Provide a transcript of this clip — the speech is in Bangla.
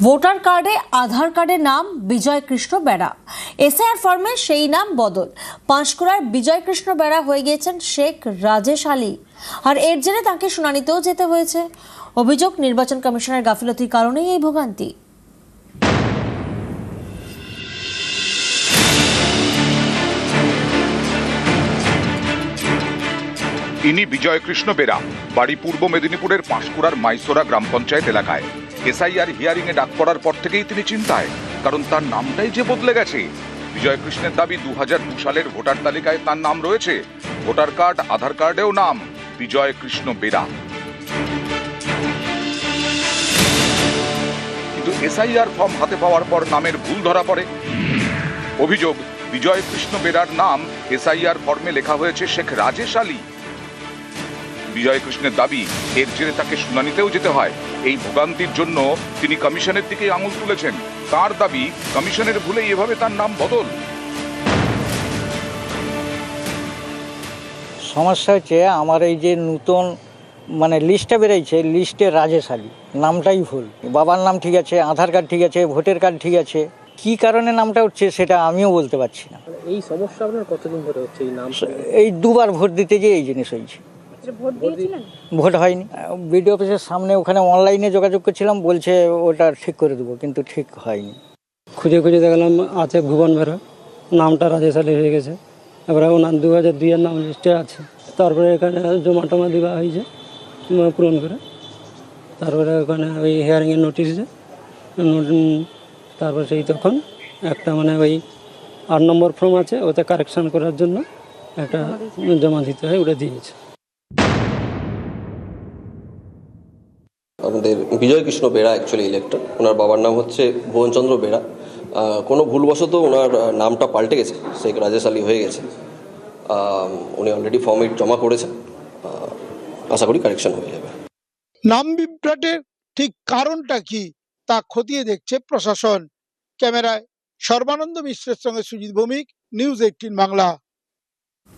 ভোটার কার্ডে আধার কার্ডের নাম বিজয় কৃষ্ণ বেড়া, এসআইআর ফর্মে সেই নাম বদল। পাঁশকুড়ার বিজয় কৃষ্ণ বেড়া হয়ে গিয়েছেন শেখ রাজেশ আলী, আর এর জেরে তাকে শুনানিতেও যেতে হয়েছে। অভিযোগ, নির্বাচন কমিশনের গাফিলতির কারণেই এই ভোগান্তি। ইনি বিজয় কৃষ্ণ বেরা, বাড়ি পূর্ব মেদিনীপুরের পাঁশকুড়ার মাইসোরা গ্রাম পঞ্চায়েত এলাকায়। এসআইআর হিয়ারিং এ ডাক পড়ার পর থেকেই তিনি চিন্তায়, কারণ তার নামটাই যে বদলে গেছে। বিজয় কৃষ্ণের দাবি 2002 সালের ভোটার তালিকায় তার নাম রয়েছে, ভোটার কার্ড আধার কার্ডেও নাম বিজয় কৃষ্ণ বেরা, কিন্তু এসআইআর ফর্ম হাতে পাওয়ার পর নামের ভুল ধরা পড়ে। অভিযোগ, বিজয় কৃষ্ণ বেরার নাম এসআইআর ফর্মে লেখা হয়েছে শেখ রাজেশ আলী। বিজয় কৃষ্ণের দাবি, এর জেরে তাকে শুনানিতেও যেতে হয়। এই ভোগান্তির জন্য তিনি কমিশনের দিকে আঙুল তুলেছেন। তার দাবি, কমিশনের ভুলে এভাবে তার নাম বদল। সমস্যা হচ্ছে আমার এই যে নতুন লিস্টটা বেরোচ্ছে, লিস্টে রাজেশ আলী নামটাই ভুল। বাবার নাম ঠিক আছে, আধার কার্ড ঠিক আছে, ভোটার কার্ড ঠিক আছে, কি কারণে নামটা হচ্ছে সেটা আমিও বলতে পারছি না। এই সমস্যা আপনার কতদিন ধরে হচ্ছে? এই নাম এই দুবার ভোট দিতে গিয়ে এই জিনিস হয়েছে। ভোট হয়নি। বিডিও অফিসের সামনে ওখানে অনলাইনে যোগাযোগ করছিলাম, বলছে ওটা ঠিক করে দেবো, কিন্তু ঠিক হয়নি। খুঁজে খুঁজে দেখলাম আছে ভুবন বেরা, নামটা রাজেশ আলী হয়ে গেছে। এবারে ওনার 2002-এর নাম লিস্টে আছে। তারপরে এখানে জমা টমা দেওয়া হয়েছে পূরণ করে। তারপরে ওখানে ওই হিয়ারিংয়ের নোটিশ দেয়, তারপর সেই তখন একটা ওই 8 নম্বর ফর্ম আছে, ওতে কারেকশান করার জন্য একটা জমা দিতে হয়, ওটা দিয়েছে। আমাদের বিজয় কৃষ্ণ বেরা অ্যাকচুয়ালি ইলেক্টর। ওনার বাবার নাম হচ্ছে ভুবনচন্দ্র বেরা। কোনো ভুলবশত ওনার নামটা পাল্টে গেছে, শেখ রাজেশ আলী হয়ে গেছে। উনি অলরেডি ফর্ম 8 জমা করেছেন, আশা করি কারেকশন হয়ে যাবে। নাম বিভ্রাটের ঠিক কারণটা কি তা খতিয়ে দেখছে প্রশাসন। ক্যামেরায় সর্বানন্দ মিশ্রের সঙ্গে সুজিত ভৌমিক, নিউজ 18 বাংলা।